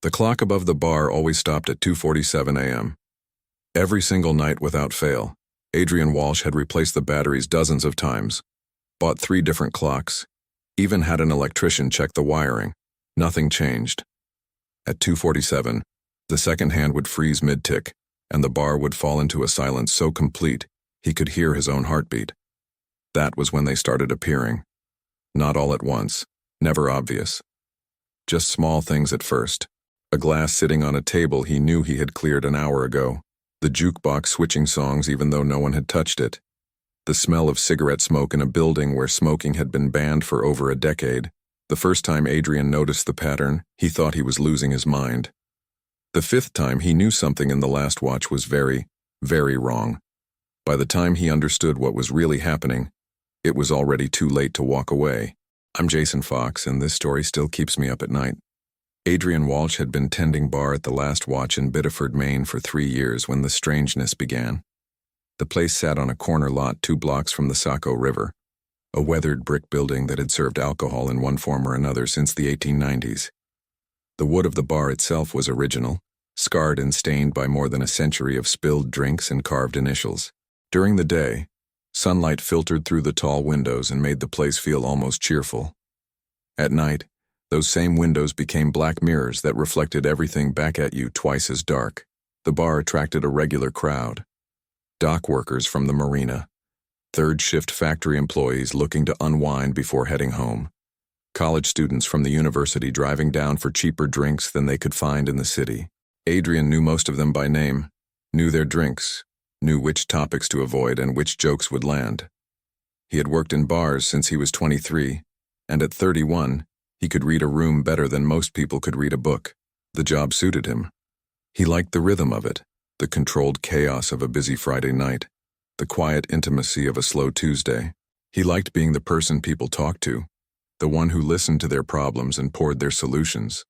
The clock above the bar always stopped at 2:47 a.m. Every single night without fail. Adrian Walsh had replaced the batteries dozens of times, bought 3 different clocks, even had an electrician check the wiring. Nothing changed. At 2:47, the second hand would freeze mid-tick, and the bar would fall into a silence so complete he could hear his own heartbeat. That was when they started appearing. Not all at once, never obvious. Just small things at first. A glass sitting on a table he knew he had cleared an hour ago. The jukebox switching songs even though no one had touched it. The smell of cigarette smoke in a building where smoking had been banned for over a decade. The first time Adrian noticed the pattern, he thought he was losing his mind. The 5th time he knew something in the last watch was very, very wrong. By the time he understood what was really happening, it was already too late to walk away. I'm Jason Fox, and this story still keeps me up at night. Adrian Walsh had been tending bar at the Last Watch in Biddeford, Maine for 3 years when the strangeness began. The place sat on a corner lot 2 blocks from the Saco River, a weathered brick building that had served alcohol in one form or another since the 1890s. The wood of the bar itself was original, scarred and stained by more than a century of spilled drinks and carved initials. During the day, sunlight filtered through the tall windows and made the place feel almost cheerful. At night, those same windows became black mirrors that reflected everything back at you twice as dark. The bar attracted a regular crowd. Dock workers from the marina, third-shift factory employees looking to unwind before heading home, college students from the university driving down for cheaper drinks than they could find in the city. Adrian knew most of them by name, knew their drinks, knew which topics to avoid and which jokes would land. He had worked in bars since he was 23, and at 31, he could read a room better than most people could read a book. The job suited him. He liked the rhythm of it, the controlled chaos of a busy Friday night, the quiet intimacy of a slow Tuesday. He liked being the person people talked to, the one who listened to their problems and poured their solutions,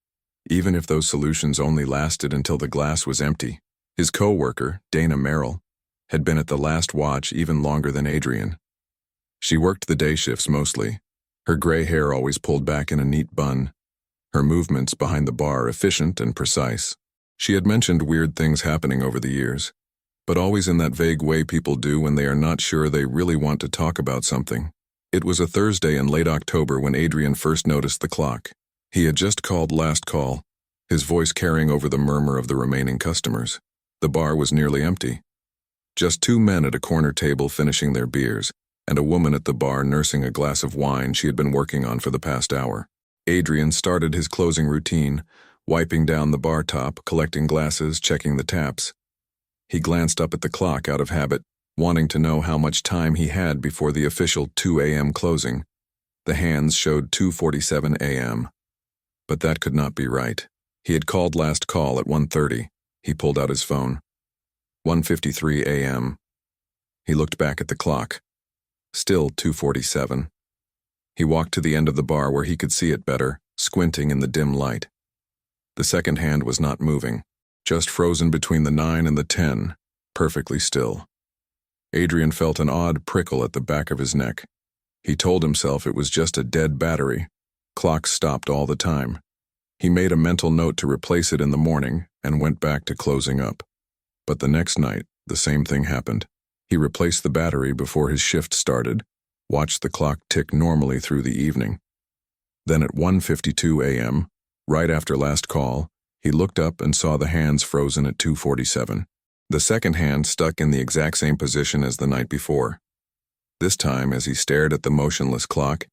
even if those solutions only lasted until the glass was empty. His co-worker, Dana Merrill, had been at the Last Watch even longer than Adrian. She worked the day shifts mostly, her gray hair always pulled back in a neat bun, her movements behind the bar efficient and precise. She had mentioned weird things happening over the years, but always in that vague way people do when they are not sure they really want to talk about something. It was a Thursday in late October when Adrian first noticed the clock. He had just called last call, his voice carrying over the murmur of the remaining customers. The bar was nearly empty. Just 2 men at a corner table finishing their beers, and a woman at the bar nursing a glass of wine she had been working on for the past hour. Adrian started his closing routine, wiping down the bar top, collecting glasses, checking the taps. He glanced up at the clock out of habit, wanting to know how much time he had before the official 2 a.m. closing. The hands showed 2:47 a.m. But that could not be right. He had called last call at 1:30. He pulled out his phone. 1:53 a.m. He looked back at the clock. Still 2:47. He walked to the end of the bar where he could see it better, squinting in the dim light. The second hand was not moving, just frozen between the 9 and the 10, perfectly still. Adrian felt an odd prickle at the back of his neck. He told himself it was just a dead battery. Clocks stopped all the time. He made a mental note to replace it in the morning and went back to closing up. But the next night, the same thing happened. He replaced the battery before his shift started, watched the clock tick normally through the evening. Then at 1:52 a.m., right after last call, he looked up and saw the hands frozen at 2:47. The second hand stuck in the exact same position as the night before. This time, as he stared at the motionless clock,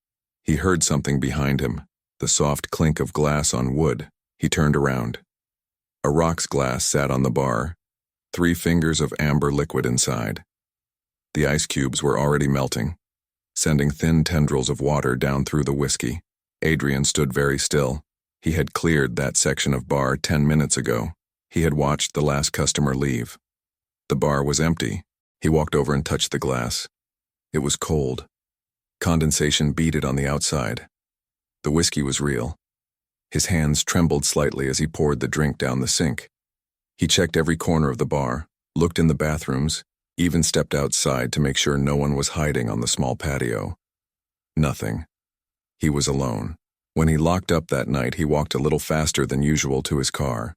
he heard something behind him, the soft clink of glass on wood. He turned around. A rocks glass sat on the bar, 3 fingers of amber liquid inside. The ice cubes were already melting, sending thin tendrils of water down through the whiskey. Adrian stood very still. He had cleared that section of bar 10 minutes ago. He had watched the last customer leave. The bar was empty. He walked over and touched the glass. It was cold. Condensation beaded on the outside. The whiskey was real. His hands trembled slightly as he poured the drink down the sink. He checked every corner of the bar, looked in the bathrooms, even stepped outside to make sure no one was hiding on the small patio. Nothing. He was alone. When he locked up that night, he walked a little faster than usual to his car.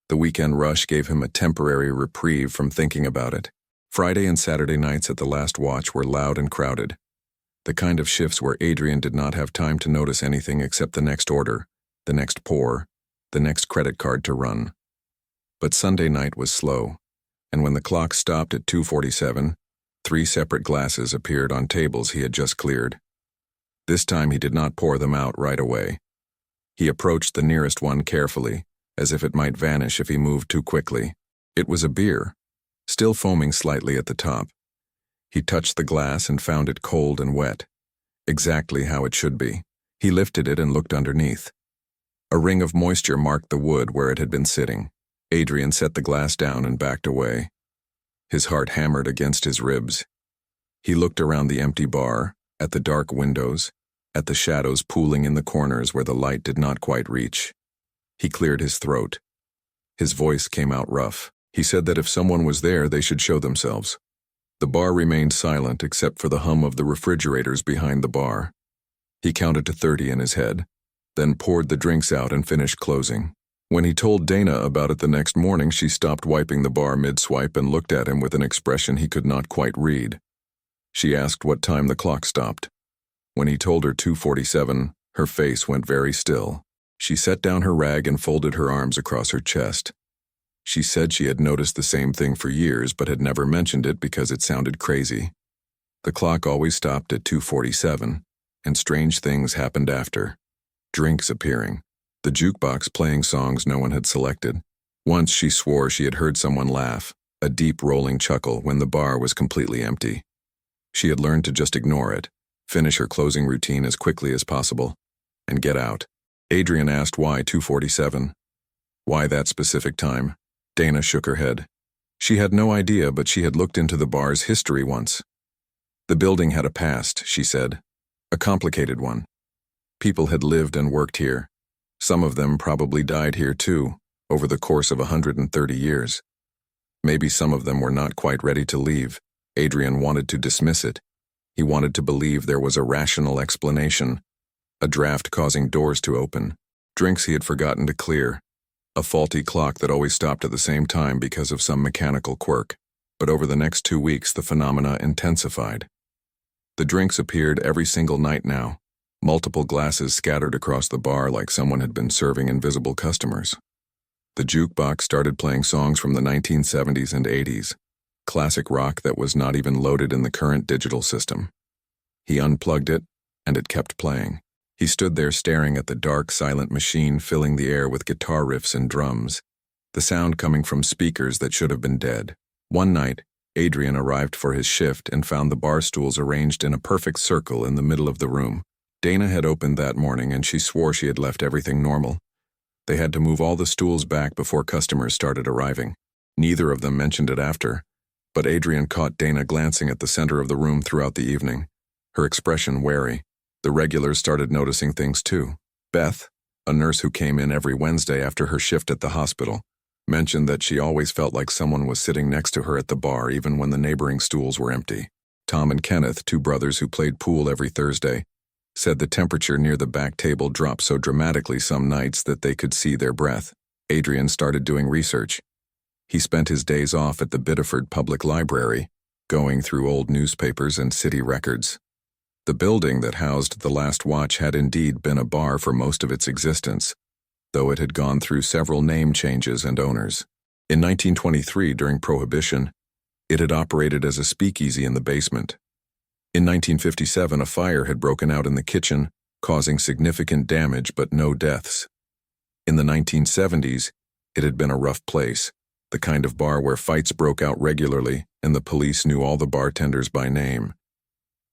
The weekend rush gave him a temporary reprieve from thinking about it. Friday and Saturday nights at the last watch were loud and crowded, the kind of shifts where Adrian did not have time to notice anything except the next order, the next pour, the next credit card to run. But Sunday night was slow, and when the clock stopped at 2:47, 3 separate glasses appeared on tables he had just cleared. This time he did not pour them out right away. He approached the nearest one carefully, as if it might vanish if he moved too quickly. It was a beer, still foaming slightly at the top. He touched the glass and found it cold and wet, exactly how it should be. He lifted it and looked underneath. A ring of moisture marked the wood where it had been sitting. Adrian set the glass down and backed away. His heart hammered against his ribs. He looked around the empty bar, at the dark windows, at the shadows pooling in the corners where the light did not quite reach. He cleared his throat. His voice came out rough. He said that if someone was there, they should show themselves. The bar remained silent except for the hum of the refrigerators behind the bar. He counted to 30 in his head, then poured the drinks out and finished closing. When he told Dana about it the next morning, she stopped wiping the bar mid-swipe and looked at him with an expression he could not quite read. She asked what time the clock stopped. When he told her 2:47, her face went very still. She set down her rag and folded her arms across her chest. She said she had noticed the same thing for years but had never mentioned it because it sounded crazy. The clock always stopped at 2:47, and strange things happened after. Drinks appearing, the jukebox playing songs no one had selected. Once she swore she had heard someone laugh, a deep rolling chuckle, when the bar was completely empty. She had learned to just ignore it, finish her closing routine as quickly as possible, and get out. Adrian asked why 2:47. Why that specific time? Dana shook her head. She had no idea, but she had looked into the bar's history once. The building had a past, she said. A complicated one. People had lived and worked here. Some of them probably died here too, over the course of 130 years. Maybe some of them were not quite ready to leave. Adrian wanted to dismiss it. He wanted to believe there was a rational explanation. A draft causing doors to open. Drinks he had forgotten to clear. A faulty clock that always stopped at the same time because of some mechanical quirk. But over the next 2 weeks, the phenomena intensified. The drinks appeared every single night now. Multiple glasses scattered across the bar like someone had been serving invisible customers. The jukebox started playing songs from the 1970s and 80s. Classic rock that was not even loaded in the current digital system. He unplugged it, and it kept playing. He stood there staring at the dark, silent machine filling the air with guitar riffs and drums, the sound coming from speakers that should have been dead. One night, Adrian arrived for his shift and found the bar stools arranged in a perfect circle in the middle of the room. Dana had opened that morning and she swore she had left everything normal. They had to move all the stools back before customers started arriving. Neither of them mentioned it after, but Adrian caught Dana glancing at the center of the room throughout the evening, her expression wary. The regulars started noticing things too. Beth, a nurse who came in every Wednesday after her shift at the hospital, mentioned that she always felt like someone was sitting next to her at the bar even when the neighboring stools were empty. Tom and Kenneth, 2 brothers who played pool every Thursday, said the temperature near the back table dropped so dramatically some nights that they could see their breath. Adrian started doing research. He spent his days off at the Biddeford Public Library, going through old newspapers and city records. The building that housed the last watch had indeed been a bar for most of its existence, though it had gone through several name changes and owners. In 1923, during Prohibition, it had operated as a speakeasy in the basement. In 1957, a fire had broken out in the kitchen, causing significant damage but no deaths. In the 1970s, it had been a rough place, the kind of bar where fights broke out regularly and the police knew all the bartenders by name.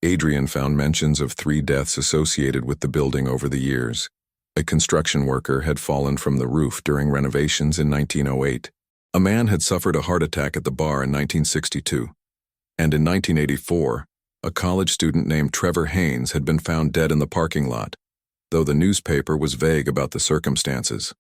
Adrian found mentions of 3 deaths associated with the building over the years. A construction worker had fallen from the roof during renovations in 1908. A man had suffered a heart attack at the bar in 1962. And in 1984, a college student named Trevor Haynes had been found dead in the parking lot, though the newspaper was vague about the circumstances.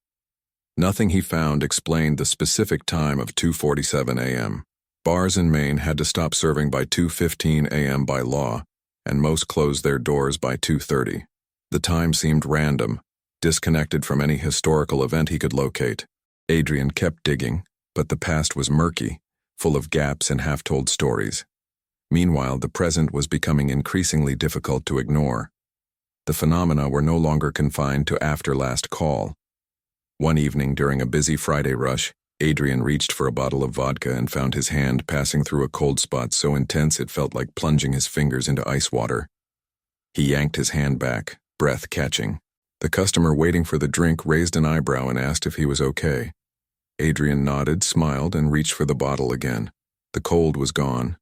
Nothing he found explained the specific time of 2:47 a.m. Bars in Maine had to stop serving by 2:15 a.m. by law, and most closed their doors by 2:30. The time seemed random, disconnected from any historical event he could locate. Adrian kept digging, but the past was murky, full of gaps and half-told stories. Meanwhile, the present was becoming increasingly difficult to ignore. The phenomena were no longer confined to after last call. One evening during a busy Friday rush, Adrian reached for a bottle of vodka and found his hand passing through a cold spot so intense it felt like plunging his fingers into ice water. He yanked his hand back, breath catching. The customer waiting for the drink raised an eyebrow and asked if he was okay. Adrian nodded, smiled, and reached for the bottle again. The cold was gone.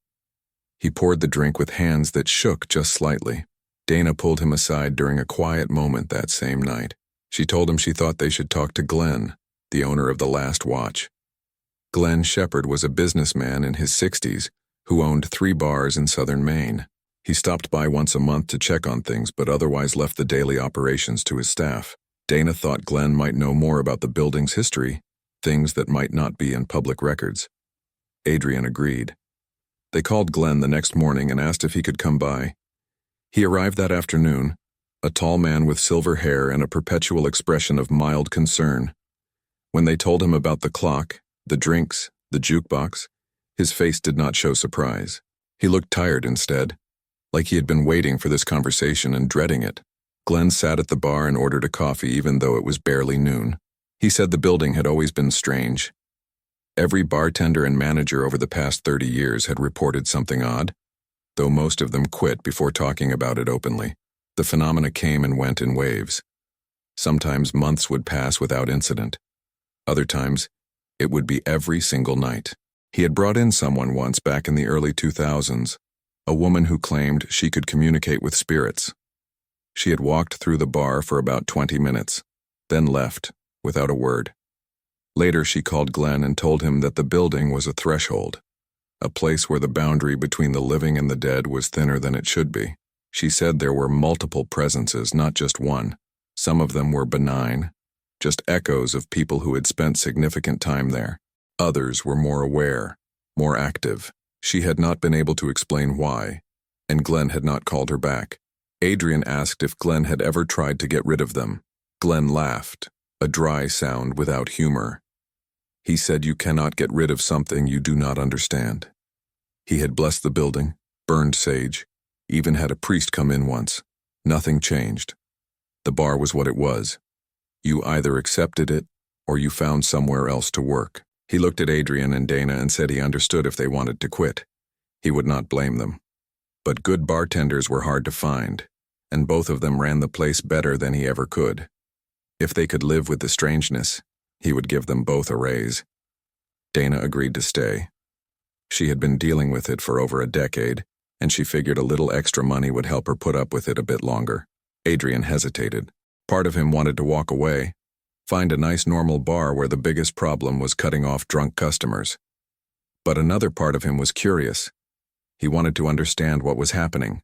He poured the drink with hands that shook just slightly. Dana pulled him aside during a quiet moment that same night. She told him she thought they should talk to Glenn, the owner of the Last Watch. Glenn Shepard was a businessman in his 60s who owned 3 bars in southern Maine. He stopped by once a month to check on things but otherwise left the daily operations to his staff. Dana thought Glenn might know more about the building's history, things that might not be in public records. Adrian agreed. They called Glenn the next morning and asked if he could come by. He arrived that afternoon, a tall man with silver hair and a perpetual expression of mild concern. When they told him about the clock, the drinks, the jukebox, his face did not show surprise. He looked tired instead, like he had been waiting for this conversation and dreading it. Glenn sat at the bar and ordered a coffee even though it was barely noon. He said the building had always been strange. Every bartender and manager over the past 30 years had reported something odd, though most of them quit before talking about it openly. The phenomena came and went in waves. Sometimes months would pass without incident. Other times, it would be every single night. He had brought in someone once back in the early 2000s, a woman who claimed she could communicate with spirits. She had walked through the bar for about 20 minutes, then left, without a word. Later she called Glenn and told him that the building was a threshold, a place where the boundary between the living and the dead was thinner than it should be. She said there were multiple presences, not just one. Some of them were benign, just echoes of people who had spent significant time there. Others were more aware, more active. She had not been able to explain why, and Glenn had not called her back. Adrian asked if Glenn had ever tried to get rid of them. Glenn laughed, a dry sound without humor. He said you cannot get rid of something you do not understand. He had blessed the building, burned sage, even had a priest come in once. Nothing changed. The bar was what it was. You either accepted it, or you found somewhere else to work. He looked at Adrian and Dana and said he understood if they wanted to quit. He would not blame them. But good bartenders were hard to find, and both of them ran the place better than he ever could. If they could live with the strangeness, he would give them both a raise. Dana agreed to stay. She had been dealing with it for over a decade, and she figured a little extra money would help her put up with it a bit longer. Adrian hesitated. Part of him wanted to walk away, find a nice normal bar where the biggest problem was cutting off drunk customers. But another part of him was curious. He wanted to understand what was happening.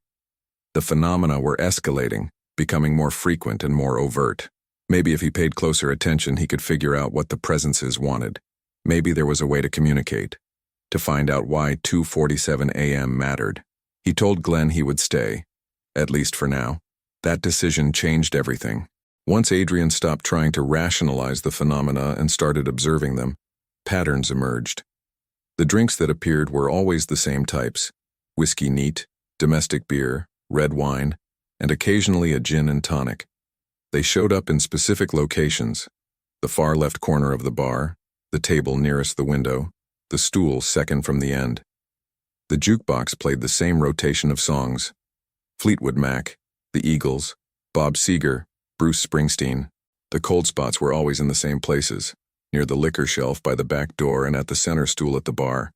The phenomena were escalating, becoming more frequent and more overt. Maybe if he paid closer attention he could figure out what the presences wanted. Maybe there was a way to communicate, to find out why 2:47 a.m. mattered. He told Glenn he would stay, at least for now. That decision changed everything. Once Adrian stopped trying to rationalize the phenomena and started observing them, patterns emerged. The drinks that appeared were always the same types: whiskey neat, domestic beer, red wine, and occasionally a gin and tonic. They showed up in specific locations: the far left corner of the bar, the table nearest the window, the stool second from the end. The jukebox played the same rotation of songs: Fleetwood Mac, the Eagles, Bob Seger, Bruce Springsteen. The cold spots were always in the same places, near the liquor shelf by the back door and at the center stool at the bar.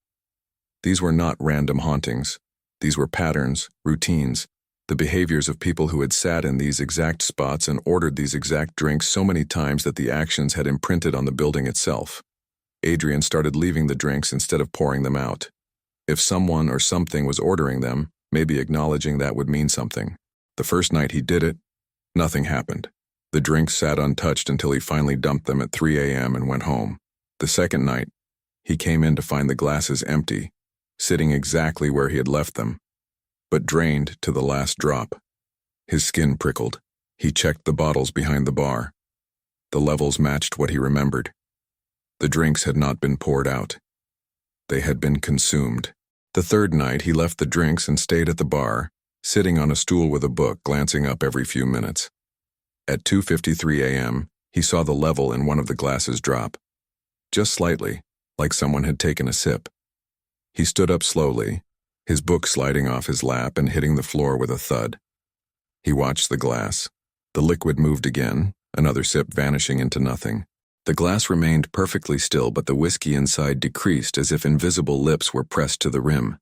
These were not random hauntings. These were patterns, routines, the behaviors of people who had sat in these exact spots and ordered these exact drinks so many times that the actions had imprinted on the building itself. Adrian started leaving the drinks instead of pouring them out. If someone or something was ordering them, maybe acknowledging that would mean something. The first night he did it, nothing happened. The drinks sat untouched until he finally dumped them at 3 a.m. and went home. The second night, he came in to find the glasses empty, sitting exactly where he had left them, but drained to the last drop. His skin prickled. He checked the bottles behind the bar. The levels matched what he remembered. The drinks had not been poured out. They had been consumed. The third night, he left the drinks and stayed at the bar, sitting on a stool with a book, glancing up every few minutes. At 2:53 a.m., he saw the level in one of the glasses drop. Just slightly, like someone had taken a sip. He stood up slowly, his book sliding off his lap and hitting the floor with a thud. He watched the glass. The liquid moved again, another sip vanishing into nothing. The glass remained perfectly still, but the whiskey inside decreased as if invisible lips were pressed to the rim.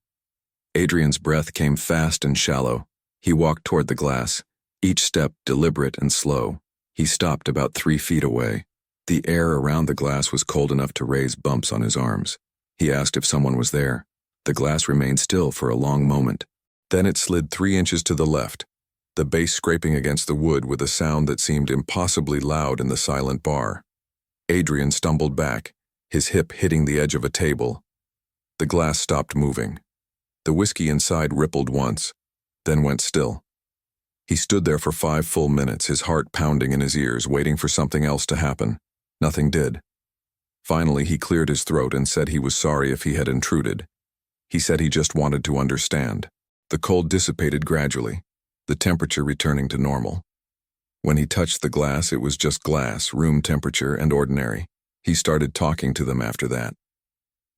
Adrian's breath came fast and shallow. He walked toward the glass, each step deliberate and slow. He stopped about 3 feet away. The air around the glass was cold enough to raise bumps on his arms. He asked if someone was there. The glass remained still for a long moment. Then it slid 3 inches to the left, the base scraping against the wood with a sound that seemed impossibly loud in the silent bar. Adrian stumbled back, his hip hitting the edge of a table. The glass stopped moving. The whiskey inside rippled once, then went still. He stood there for 5 full minutes, his heart pounding in his ears, waiting for something else to happen. Nothing did. Finally, he cleared his throat and said he was sorry if he had intruded. He said he just wanted to understand. The cold dissipated gradually, the temperature returning to normal. When he touched the glass, it was just glass, room temperature, and ordinary. He started talking to them after that.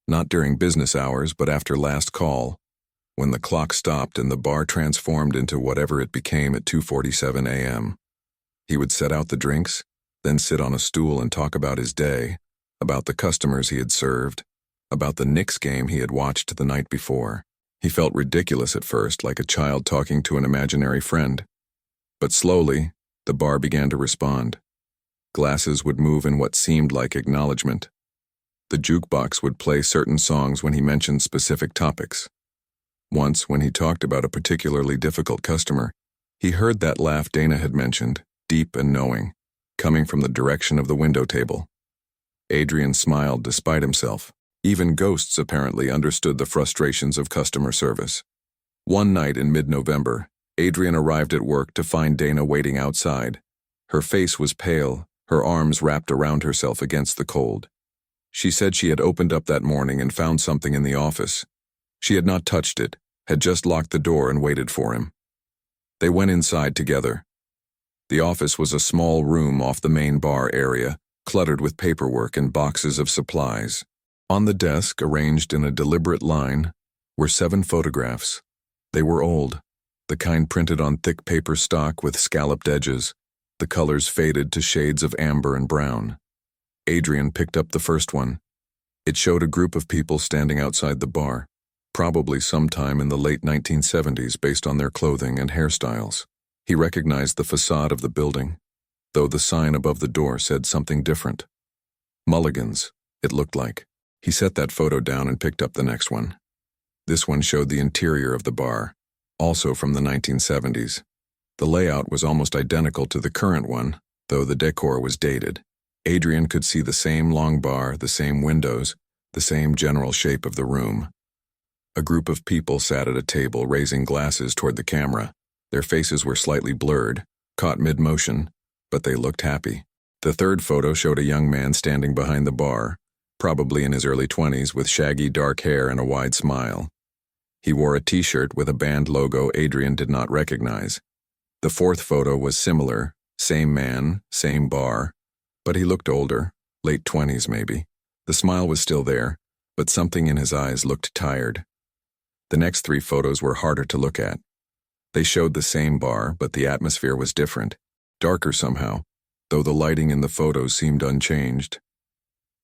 Not during business hours, but after last call, when the clock stopped and the bar transformed into whatever it became at 2:47 a.m. He would set out the drinks, then sit on a stool and talk about his day, about the customers he had served, about the Knicks game he had watched the night before. He felt ridiculous at first, like a child talking to an imaginary friend. But slowly, the bar began to respond. Glasses would move in what seemed like acknowledgement. The jukebox would play certain songs when he mentioned specific topics. Once, when he talked about a particularly difficult customer, he heard that laugh Dana had mentioned, deep and knowing, coming from the direction of the window table. Adrian smiled despite himself. Even ghosts apparently understood the frustrations of customer service. One night in mid-November, Adrian arrived at work to find Dana waiting outside. Her face was pale, her arms wrapped around herself against the cold. She said she had opened up that morning and found something in the office. She had not touched it, had just locked the door and waited for him. They went inside together. The office was a small room off the main bar area, cluttered with paperwork and boxes of supplies. On the desk, arranged in a deliberate line, were 7 photographs. They were old, the kind printed on thick paper stock with scalloped edges, the colors faded to shades of amber and brown. Adrian picked up the first one. It showed a group of people standing outside the bar, probably sometime in the late 1970s based on their clothing and hairstyles. He recognized the facade of the building, though the sign above the door said something different. Mulligan's, it looked like. He set that photo down and picked up the next one. This one showed the interior of the bar, also from the 1970s. The layout was almost identical to the current one, though the decor was dated. Adrian could see the same long bar, the same windows, the same general shape of the room. A group of people sat at a table, raising glasses toward the camera. Their faces were slightly blurred, caught mid-motion, but they looked happy. The third photo showed a young man standing behind the bar, probably in his early 20s, with shaggy dark hair and a wide smile. He wore a t-shirt with a band logo Adrian did not recognize. The fourth photo was similar, same man, same bar, but he looked older, late 20s maybe. The smile was still there, but something in his eyes looked tired. The next 3 photos were harder to look at. They showed the same bar, but the atmosphere was different, darker somehow, though the lighting in the photos seemed unchanged.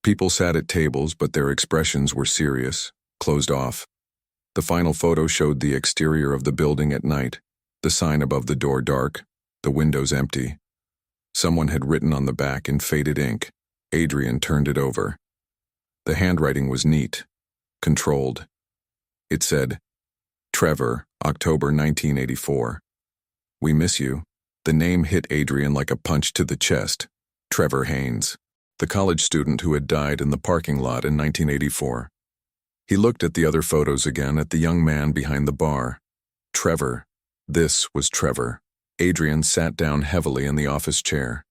People sat at tables, but their expressions were serious, closed off. The final photo showed the exterior of the building at night, the sign above the door dark, the windows empty. Someone had written on the back in faded ink. Adrian turned it over. The handwriting was neat, controlled. It said, "Trevor, October 1984. We miss you." The name hit Adrian like a punch to the chest. Trevor Haynes, the college student who had died in the parking lot in 1984. He looked at the other photos again, at the young man behind the bar. Trevor. This was Trevor. Adrian sat down heavily in the office chair.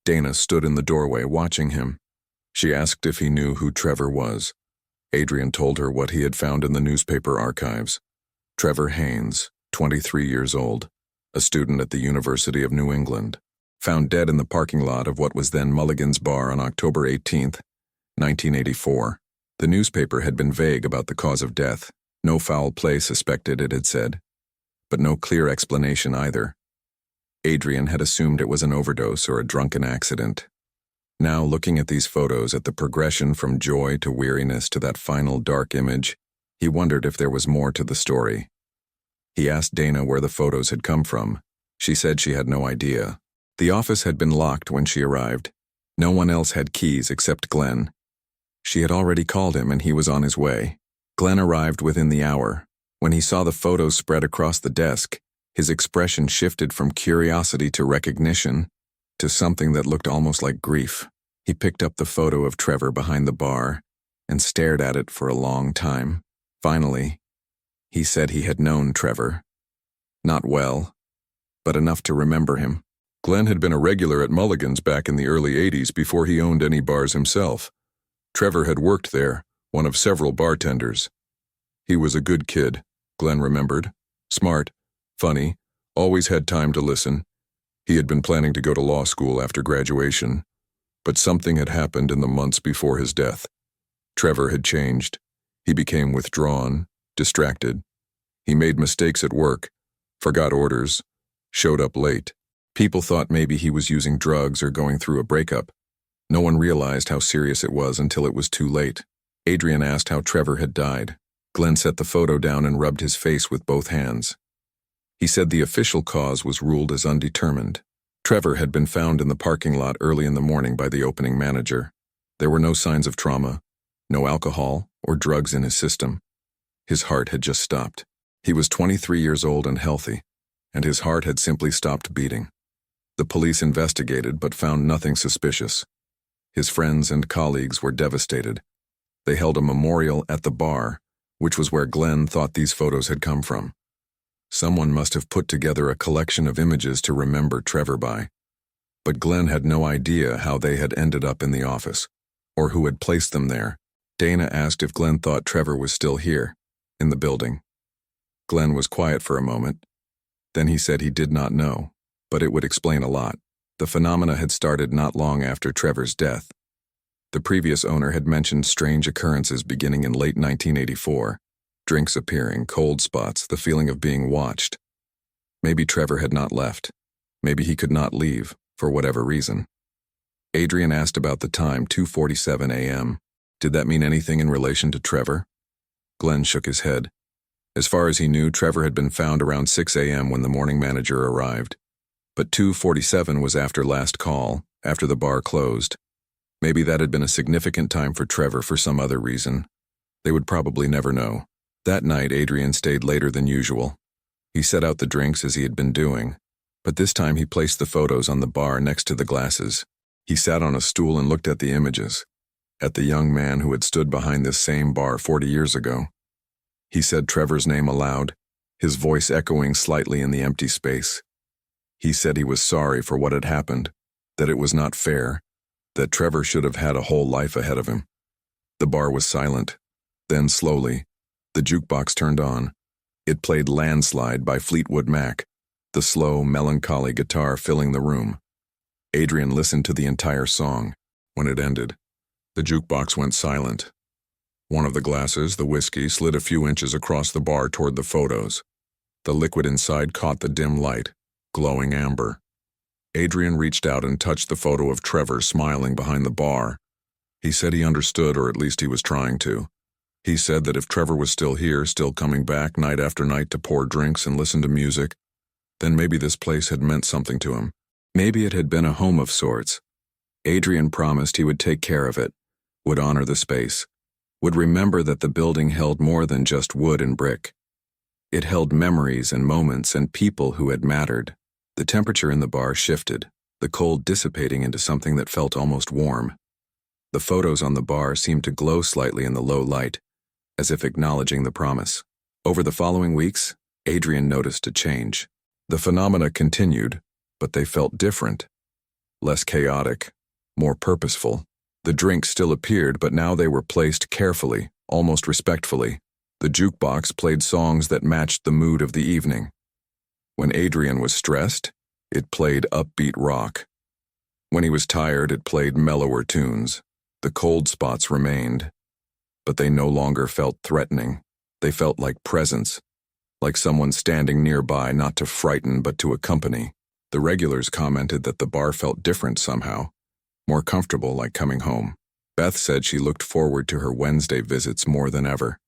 Dana stood in the doorway watching him. She asked if he knew who Trevor was. Adrian told her what he had found in the newspaper archives. Trevor Haynes, 23 years old, a student at the University of New England, found dead in the parking lot of what was then Mulligan's Bar on October 18, 1984. The newspaper had been vague about the cause of death. No foul play suspected, it had said, but no clear explanation either. Adrian had assumed it was an overdose or a drunken accident. Now, looking at these photos, at the progression from joy to weariness to that final dark image, he wondered if there was more to the story. He asked Dana where the photos had come from. She said she had no idea. The office had been locked when she arrived. No one else had keys except Glenn. She had already called him and he was on his way. Glenn arrived within the hour. When he saw the photos spread across the desk, his expression shifted from curiosity to recognition to something that looked almost like grief. He picked up the photo of Trevor behind the bar and stared at it for a long time. Finally, he said he had known Trevor. Not well, but enough to remember him. Glenn had been a regular at Mulligan's back in the early 80s before he owned any bars himself. Trevor had worked there, one of several bartenders. He was a good kid, Glenn remembered. Smart, funny, always had time to listen. He had been planning to go to law school after graduation, but something had happened in the months before his death. Trevor had changed. He became withdrawn, distracted. He made mistakes at work, forgot orders, showed up late. People thought maybe he was using drugs or going through a breakup. No one realized how serious it was until it was too late. Adrian asked how Trevor had died. Glenn set the photo down and rubbed his face with both hands. He said the official cause was ruled as undetermined. Trevor had been found in the parking lot early in the morning by the opening manager. There were no signs of trauma, no alcohol or drugs in his system. His heart had just stopped. He was 23 years old and healthy, and his heart had simply stopped beating. The police investigated but found nothing suspicious. His friends and colleagues were devastated. They held a memorial at the bar, which was where Glenn thought these photos had come from. Someone must have put together a collection of images to remember Trevor by. But Glenn had no idea how they had ended up in the office, or who had placed them there. Dana asked if Glenn thought Trevor was still here, in the building. Glenn was quiet for a moment. Then he said he did not know, but it would explain a lot. The phenomena had started not long after Trevor's death. The previous owner had mentioned strange occurrences beginning in late 1984. Drinks appearing, cold spots, the feeling of being watched. Maybe Trevor had not left. Maybe he could not leave, for whatever reason. Adrian asked about the time, 2:47 a.m. Did that mean anything in relation to Trevor? Glenn shook his head. As far as he knew, Trevor had been found around 6 a.m. when the morning manager arrived. But 2:47 was after last call, after the bar closed. Maybe that had been a significant time for Trevor for some other reason. They would probably never know. That night, Adrian stayed later than usual. He set out the drinks as he had been doing, but this time he placed the photos on the bar next to the glasses. He sat on a stool and looked at the images, at the young man who had stood behind this same bar 40 years ago. He said Trevor's name aloud, his voice echoing slightly in the empty space. He said he was sorry for what had happened, that it was not fair, that Trevor should have had a whole life ahead of him. The bar was silent. Then slowly, the jukebox turned on. It played Landslide by Fleetwood Mac, the slow, melancholy guitar filling the room. Adrian listened to the entire song. When it ended, the jukebox went silent. One of the glasses, the whiskey, slid a few inches across the bar toward the photos. The liquid inside caught the dim light, glowing amber. Adrian reached out and touched the photo of Trevor smiling behind the bar. He said he understood, or at least he was trying to. He said that if Trevor was still here, still coming back night after night to pour drinks and listen to music, then maybe this place had meant something to him. Maybe it had been a home of sorts. Adrian promised he would take care of it, would honor the space, would remember that the building held more than just wood and brick. It held memories and moments and people who had mattered. The temperature in the bar shifted, the cold dissipating into something that felt almost warm. The photos on the bar seemed to glow slightly in the low light, as if acknowledging the promise. Over the following weeks, Adrian noticed a change. The phenomena continued, but they felt different. Less chaotic, more purposeful. The drinks still appeared, but now they were placed carefully, almost respectfully. The jukebox played songs that matched the mood of the evening. When Adrian was stressed, it played upbeat rock. When he was tired, it played mellower tunes. The cold spots remained, but they no longer felt threatening. They felt like presence, like someone standing nearby, not to frighten but to accompany. The regulars commented that the bar felt different somehow, more comfortable, like coming home. Beth said she looked forward to her Wednesday visits more than ever.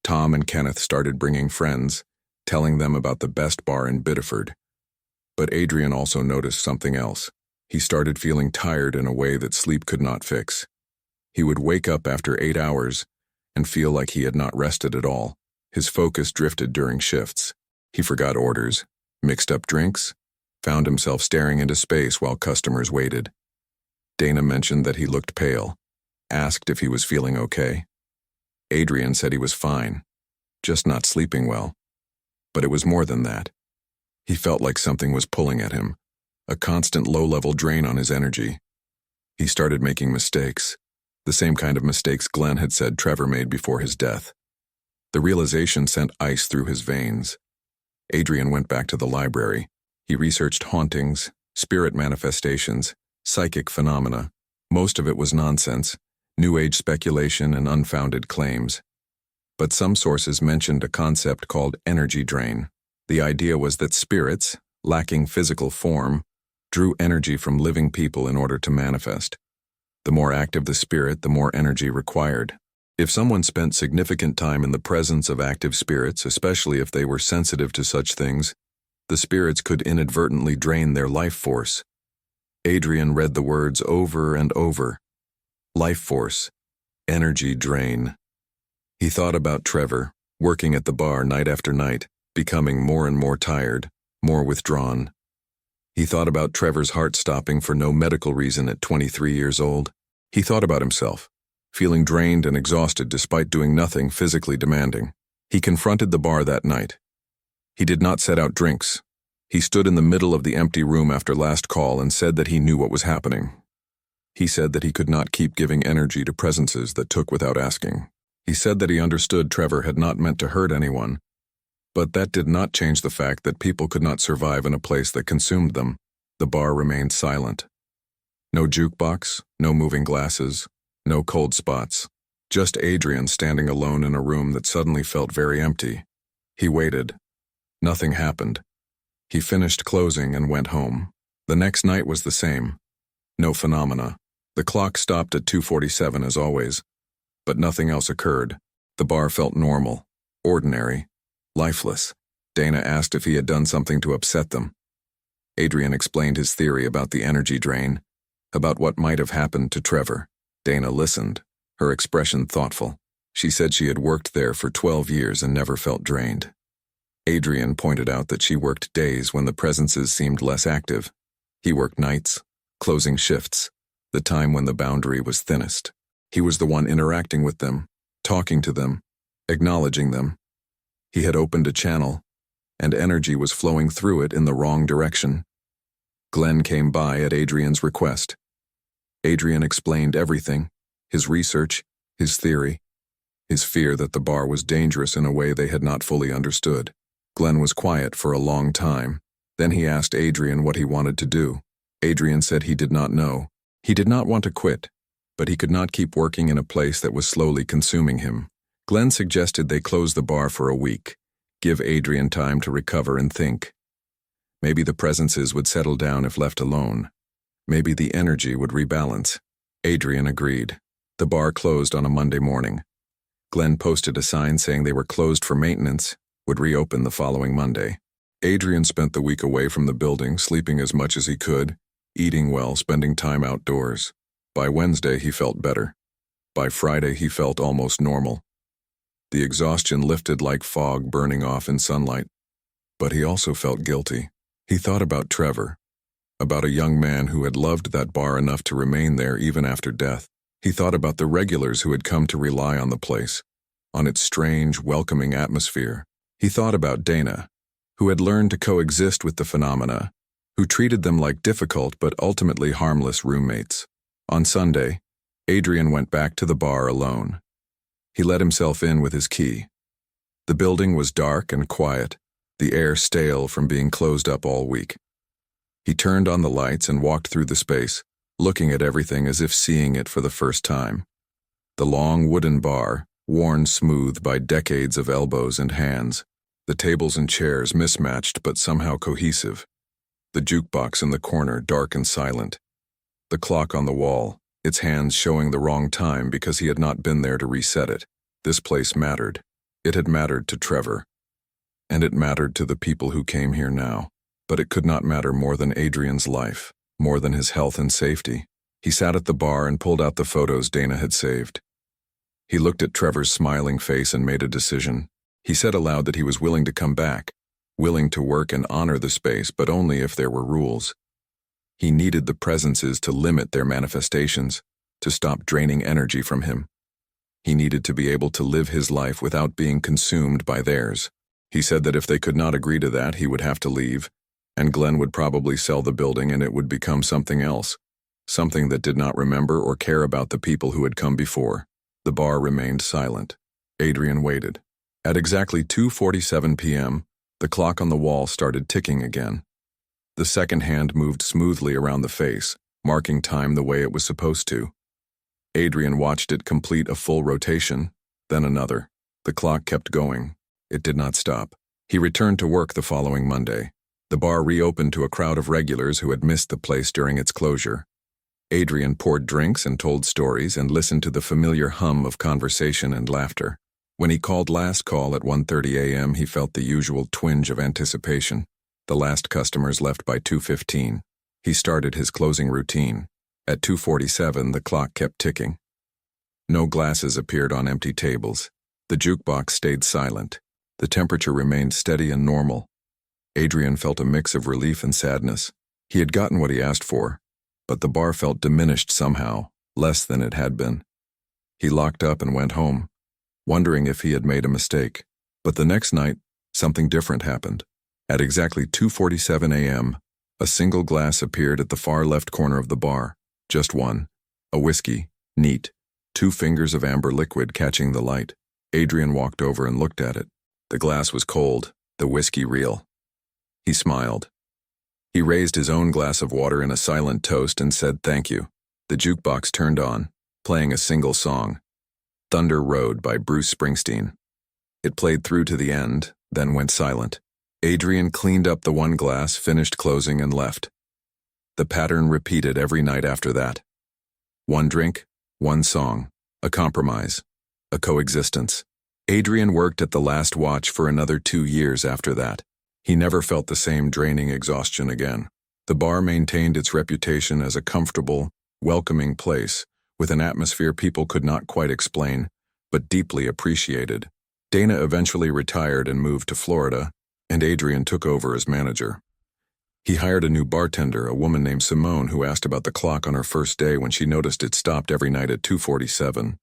Tom and Kenneth started bringing friends, telling them about the best bar in Biddeford. But Adrian also noticed something else. He started feeling tired in a way that sleep could not fix. He would wake up after 8 hours and feel like he had not rested at all. His focus drifted during shifts. He forgot orders, mixed up drinks, found himself staring into space while customers waited. Dana mentioned that he looked pale, asked if he was feeling okay. Adrian said he was fine, just not sleeping well. But it was more than that. He felt like something was pulling at him, a constant low-level drain on his energy. He started making mistakes, the same kind of mistakes Glenn had said Trevor made before his death. The realization sent ice through his veins. Adrian went back to the library. He researched hauntings, spirit manifestations, psychic phenomena. Most of it was nonsense, New Age speculation and unfounded claims. But some sources mentioned a concept called energy drain. The idea was that spirits, lacking physical form, drew energy from living people in order to manifest. The more active the spirit, the more energy required. If someone spent significant time in the presence of active spirits, especially if they were sensitive to such things, the spirits could inadvertently drain their life force. Adrian read the words over and over. Life force, energy drain. He thought about Trevor, working at the bar night after night, becoming more and more tired, more withdrawn. He thought about Trevor's heart stopping for no medical reason at 23 years old. He thought about himself, feeling drained and exhausted despite doing nothing physically demanding. He confronted the bar that night. He did not set out drinks. He stood in the middle of the empty room after last call and said that he knew what was happening. He said that he could not keep giving energy to presences that took without asking. He said that he understood Trevor had not meant to hurt anyone, but that did not change the fact that people could not survive in a place that consumed them. The bar remained silent. No jukebox, no moving glasses, no cold spots. Just Adrian standing alone in a room that suddenly felt very empty. He waited. Nothing happened. He finished closing and went home. The next night was the same. No phenomena. The clock stopped at 2:47 as always, but nothing else occurred. The bar felt normal, ordinary, lifeless. Dana asked if he had done something to upset them. Adrian explained his theory about the energy drain, about what might have happened to Trevor. Dana listened, her expression thoughtful. She said she had worked there for 12 years and never felt drained. Adrian pointed out that she worked days when the presences seemed less active. He worked nights, closing shifts, the time when the boundary was thinnest. He was the one interacting with them, talking to them, acknowledging them. He had opened a channel, and energy was flowing through it in the wrong direction. Glenn came by at Adrian's request. Adrian explained everything, his research, his theory, his fear that the bar was dangerous in a way they had not fully understood. Glenn was quiet for a long time. Then he asked Adrian what he wanted to do. Adrian said he did not know. He did not want to quit, but he could not keep working in a place that was slowly consuming him. Glenn suggested they close the bar for a week, give Adrian time to recover and think. Maybe the presences would settle down if left alone. Maybe the energy would rebalance. Adrian agreed. The bar closed on a Monday morning. Glenn posted a sign saying they were closed for maintenance, would reopen the following Monday. Adrian spent the week away from the building, sleeping as much as he could, eating well, spending time outdoors. By Wednesday, he felt better. By Friday, he felt almost normal. The exhaustion lifted like fog burning off in sunlight. But he also felt guilty. He thought about Trevor, about a young man who had loved that bar enough to remain there even after death. He thought about the regulars who had come to rely on the place, on its strange, welcoming atmosphere. He thought about Dana, who had learned to coexist with the phenomena, who treated them like difficult but ultimately harmless roommates. On Sunday, Adrian went back to the bar alone. He let himself in with his key. The building was dark and quiet, the air stale from being closed up all week. He turned on the lights and walked through the space, looking at everything as if seeing it for the first time. The long wooden bar, worn smooth by decades of elbows and hands, the tables and chairs mismatched but somehow cohesive, the jukebox in the corner dark and silent, the clock on the wall, its hands showing the wrong time because he had not been there to reset it. This place mattered. It had mattered to Trevor. And it mattered to the people who came here now. But it could not matter more than Adrian's life, more than his health and safety. He sat at the bar and pulled out the photos Dana had saved. He looked at Trevor's smiling face and made a decision. He said aloud that he was willing to come back, willing to work and honor the space, but only if there were rules. He needed the presences to limit their manifestations, to stop draining energy from him. He needed to be able to live his life without being consumed by theirs. He said that if they could not agree to that, he would have to leave, and Glenn would probably sell the building and it would become something else, something that did not remember or care about the people who had come before. The bar remained silent. Adrian waited. At exactly 2:47 p.m., the clock on the wall started ticking again. The second hand moved smoothly around the face, marking time the way it was supposed to. Adrian watched it complete a full rotation, then another. The clock kept going. It did not stop. He returned to work the following Monday. The bar reopened to a crowd of regulars who had missed the place during its closure. Adrian poured drinks and told stories and listened to the familiar hum of conversation and laughter. When he called last call at 1:30 a.m., he felt the usual twinge of anticipation. The last customers left by 2:15. He started his closing routine. At 2:47, the clock kept ticking. No glasses appeared on empty tables. The jukebox stayed silent. The temperature remained steady and normal. Adrian felt a mix of relief and sadness. He had gotten what he asked for, but the bar felt diminished somehow, less than it had been. He locked up and went home, wondering if he had made a mistake. But the next night, something different happened. At exactly 2:47 a.m., a single glass appeared at the far left corner of the bar. Just one. A whiskey, neat. 2 fingers of amber liquid catching the light. Adrian walked over and looked at it. The glass was cold, the whiskey real. He smiled. He raised his own glass of water in a silent toast and said thank you. The jukebox turned on, playing a single song, Thunder Road by Bruce Springsteen. It played through to the end, then went silent. Adrian cleaned up the one glass, finished closing, and left. The pattern repeated every night after that. One drink, one song, a compromise, a coexistence. Adrian worked at the last watch for another 2 years after that. He never felt the same draining exhaustion again. The bar maintained its reputation as a comfortable, welcoming place, with an atmosphere people could not quite explain, but deeply appreciated. Dana eventually retired and moved to Florida, and Adrian took over as manager. He hired a new bartender, a woman named Simone, who asked about the clock on her first day when she noticed it stopped every night at 2:47.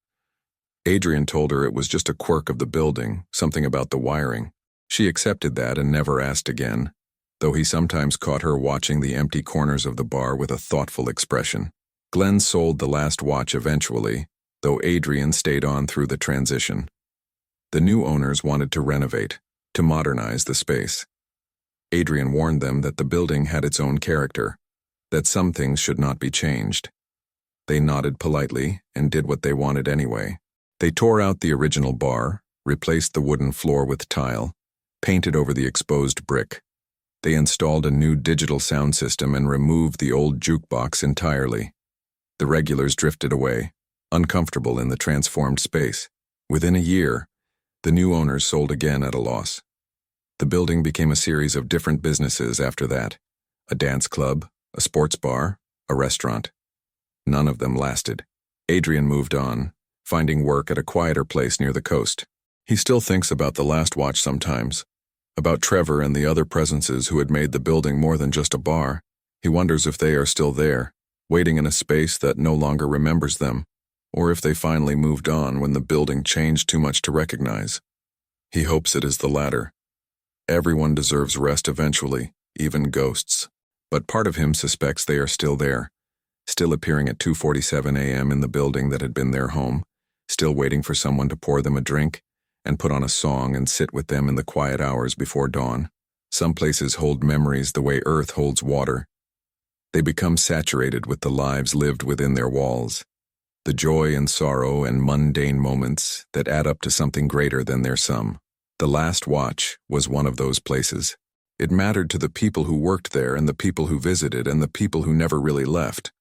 Adrian told her it was just a quirk of the building, something about the wiring. She accepted that and never asked again, though he sometimes caught her watching the empty corners of the bar with a thoughtful expression. Glenn sold the last watch eventually, though Adrian stayed on through the transition. The new owners wanted to renovate, to modernize the space. Adrian warned them that the building had its own character, that some things should not be changed. They nodded politely and did what they wanted anyway. They tore out the original bar, replaced the wooden floor with tile, painted over the exposed brick. They installed a new digital sound system and removed the old jukebox entirely. The regulars drifted away, uncomfortable in the transformed space. Within a year, the new owners sold again at a loss. The building became a series of different businesses after that: a dance club, a sports bar, a restaurant. None of them lasted. Adrian moved on, finding work at a quieter place near the coast. He still thinks about the last watch sometimes, about Trevor and the other presences who had made the building more than just a bar. He wonders if they are still there, waiting in a space that no longer remembers them, or if they finally moved on when the building changed too much to recognize. He hopes it is the latter. Everyone deserves rest eventually, even ghosts. But part of him suspects they are still there, still appearing at 2:47 a.m. in the building that had been their home, still waiting for someone to pour them a drink and put on a song and sit with them in the quiet hours before dawn. Some places hold memories the way Earth holds water. They become saturated with the lives lived within their walls, the joy and sorrow and mundane moments that add up to something greater than their sum. The Last Watch was one of those places. It mattered to the people who worked there and the people who visited and the people who never really left.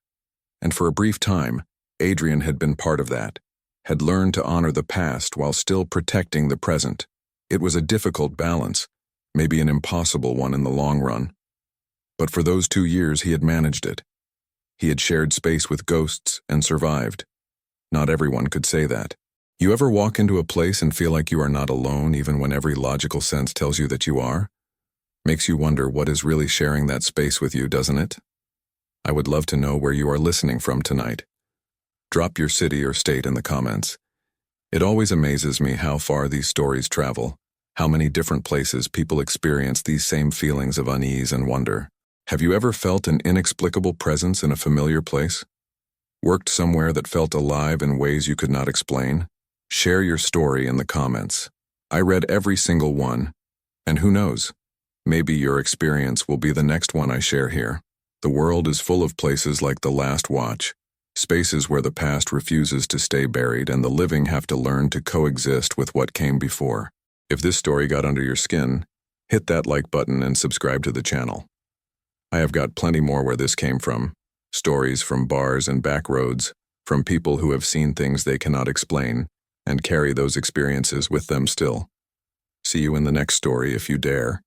And for a brief time, Adrian had been part of that, had learned to honor the past while still protecting the present. It was a difficult balance, maybe an impossible one in the long run. But for those 2 years he had managed it. He had shared space with ghosts and survived. Not everyone could say that. You ever walk into a place and feel like you are not alone even when every logical sense tells you that you are? Makes you wonder what is really sharing that space with you, doesn't it? I would love to know where you are listening from tonight. Drop your city or state in the comments. It always amazes me how far these stories travel, how many different places people experience these same feelings of unease and wonder. Have you ever felt an inexplicable presence in a familiar place? Worked somewhere that felt alive in ways you could not explain? Share your story in the comments. I read every single one, and who knows, maybe your experience will be the next one I share here. The world is full of places like The Last Watch, spaces where the past refuses to stay buried and the living have to learn to coexist with what came before. If this story got under your skin, hit that like button and subscribe to the channel. I have got plenty more where this came from, stories from bars and back roads, from people who have seen things they cannot explain, and carry those experiences with them still. See you in the next story if you dare.